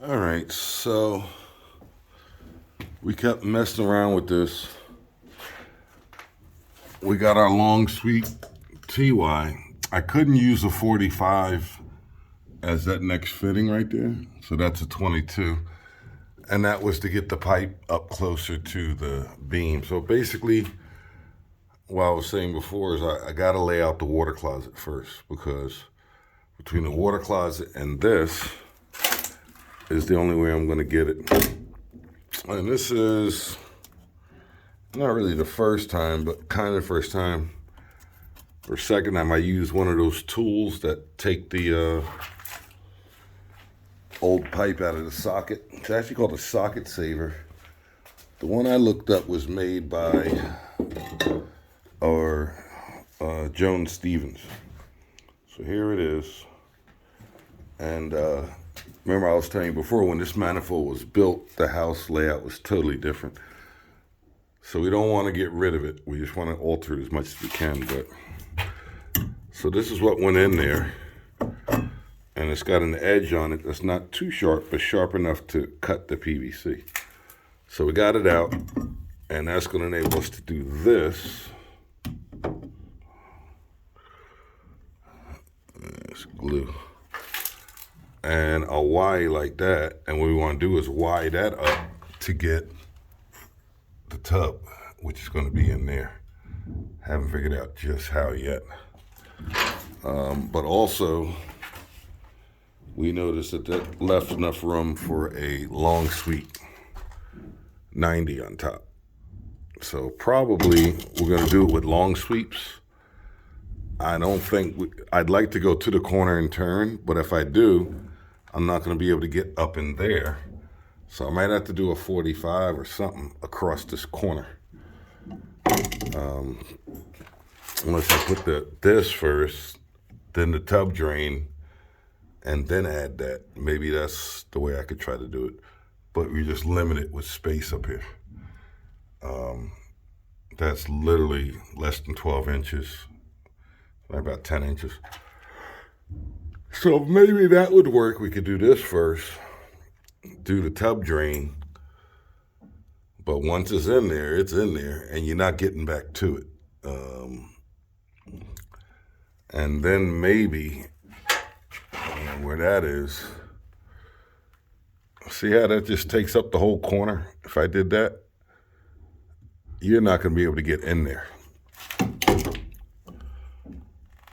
All right, so we kept messing around with this. We got our long sweet TY. I couldn't use a 45 as that next fitting right there, so that's a 22. And that was to get the pipe up closer to the beam. So basically, what I was saying before is I got to lay out the water closet first, because between the water closet and this is the only way I'm going to get it. And this is not really the first time, but kind of the first time or second time I used one of those tools that take the old pipe out of the socket. It's actually called a socket saver. The one I looked up was made by Joan Stevens. So here it is. And remember I was telling you before, when this manifold was built, the house layout was totally different. So we don't want to get rid of it. We just want to alter it as much as we can. But so this is what went in there. And it's got an edge on it that's not too sharp, but sharp enough to cut the PVC. So we got it out, and that's going to enable us to do this. It's glue. And a Y like that, and what we want to do is Y that up to get the tub, which is going to be in there. Haven't figured out just how yet. But also, we noticed that left enough room for a long sweep 90 on top. So probably we're going to do it with long sweeps. I don't think, I'd like to go to the corner and turn, but if I do, I'm not going to be able to get up in there. So I might have to do a 45 or something across this corner. Unless I put this first, then the tub drain, and then add that. Maybe that's the way I could try to do it. But we just limit it with space up here. That's literally less than 12 inches, about 10 inches. So maybe that would work. We could do this first, do the tub drain. But once it's in there, and you're not getting back to it. And then maybe, where that is, see how that just takes up the whole corner? If I did that, you're not going to be able to get in there.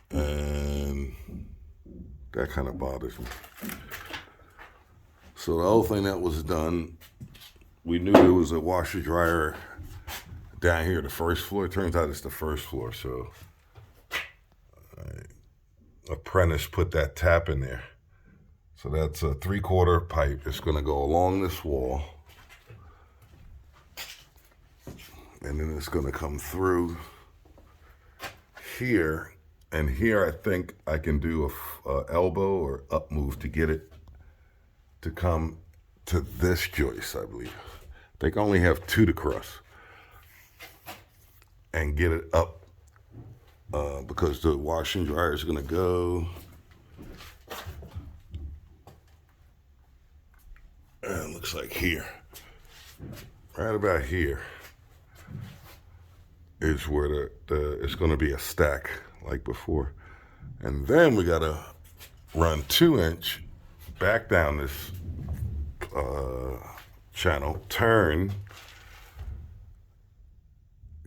And that kind of bothers me. So the whole thing that was done, we knew there was a washer dryer down here, the first floor. It turns out it's the first floor, so apprentice put that tap in there. So that's a 3/4 pipe. It's going to go along this wall, and then it's going to come through here. And here I think I can do a elbow or up move to get it to come to this joist, I believe. I think I only have 2 to cross. And get it up because the washing dryer is going to go. And it looks like here. Right about here is where it's going to be a stack like before. And then we got to run 2-inch back down this channel, turn,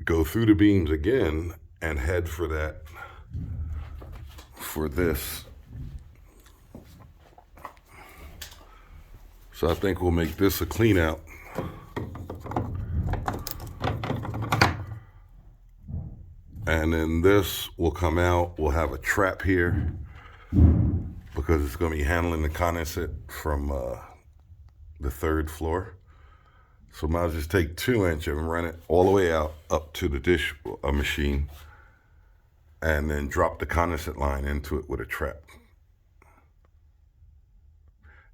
go through the beams again, and head for this. So I think we'll make this a clean out. And then this will come out. We'll have a trap here because it's going to be handling the condensate from the 3rd floor. So I might just take 2-inch and run it all the way out up to the dish machine, and then drop the condensate line into it with a trap.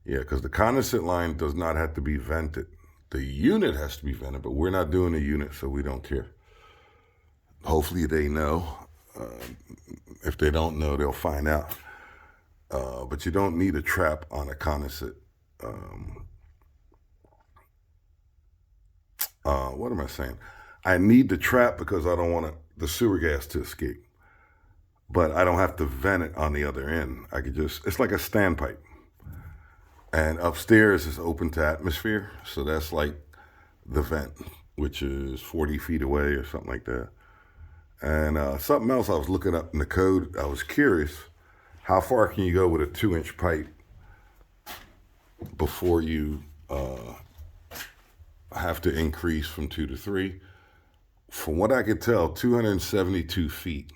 Yeah, because the condensate line does not have to be vented. The unit has to be vented, but we're not doing the unit, so we don't care. Hopefully they know. If they don't know, they'll find out. But you don't need a trap on a condensate what am I saying? I need the trap because I don't want the sewer gas to escape. But I don't have to vent it on the other end. I could just, it's like a standpipe. And upstairs is open to atmosphere. So that's like the vent, which is 40 feet away or something like that. And something else I was looking up in the code, I was curious, how far can you go with a 2-inch pipe before you have to increase from 2 to 3? From what I could tell, 272 feet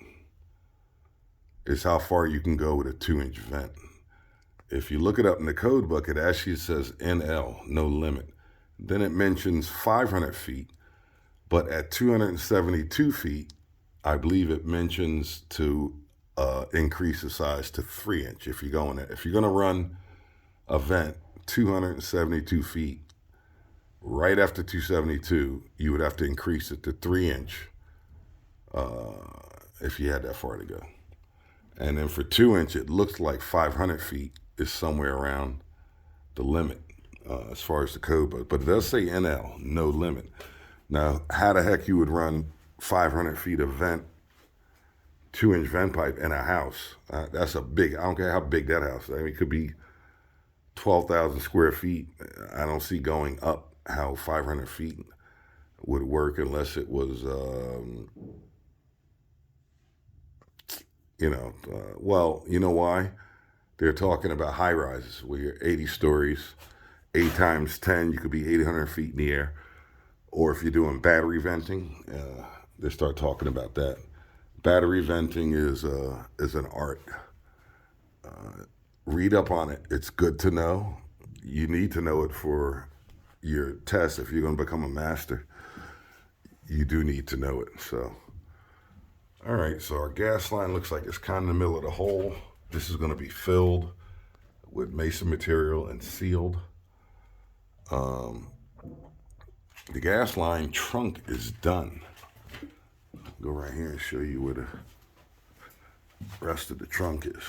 is how far you can go with a 2-inch vent. If you look it up in the code book, it actually says NL, no limit. Then it mentions 500 feet, but at 272 feet, I believe it mentions to increase the size to 3-inch. If you're going to run a vent 272 feet, right after 272, you would have to increase it to 3-inch if you had that far to go. And then for 2-inch, it looks like 500 feet is somewhere around the limit as far as the code book. But it does say NL, no limit. Now, how the heck you would run 500 feet of vent, 2-inch vent pipe in a house? That's a big, I don't care how big that house is. I mean, it could be 12,000 square feet. I don't see going up how 500 feet would work unless it was, well, you know why? They're talking about high rises where you're 80 stories, 8 times 10, you could be 800 feet in the air. Or if you're doing battery venting, they start talking about that. Battery venting is an art. Read up on it. It's good to know. You need to know it for your test. If you're going to become a master, you do need to know it. So, all right. So our gas line looks like it's kind of in the middle of the hole. This is going to be filled with mason material and sealed. The gas line trunk is done. Go right here and show you where the rest of the trunk is.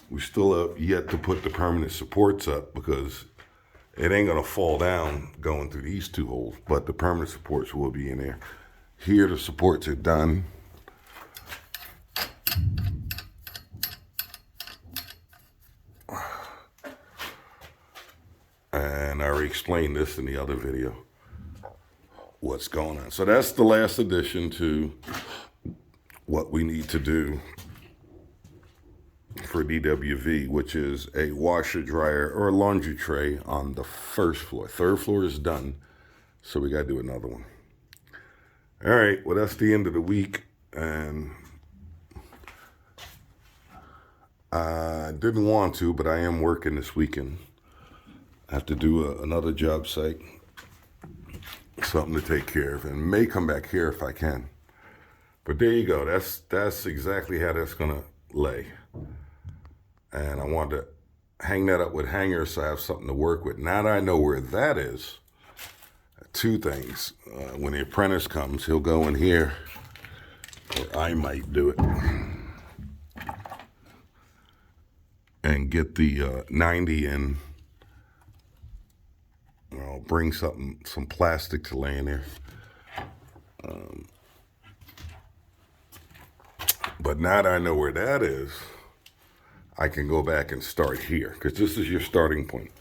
We still have yet to put the permanent supports up because it ain't gonna fall down going through these 2 holes, but the permanent supports will be in there. Here the supports are done. And I already explained this in the other video, what's going on. So that's the last addition to what we need to do for DWV, which is a washer, dryer, or a laundry tray on the first floor. 3rd floor is done, so we got to do another one. All right, well, that's the end of the week, and I didn't want to, but I am working this weekend. I have to do another job site, something to take care of, and may come back here if I can. But there you go. That's exactly how that's going to lay. And I wanted to hang that up with hangers so I have something to work with. Now that I know where that is, 2 things. When the apprentice comes, he'll go in here, or I might do it, and get the 90 and bring some plastic to lay in there. But now that I know where that is, I can go back and start here, because this is your starting point.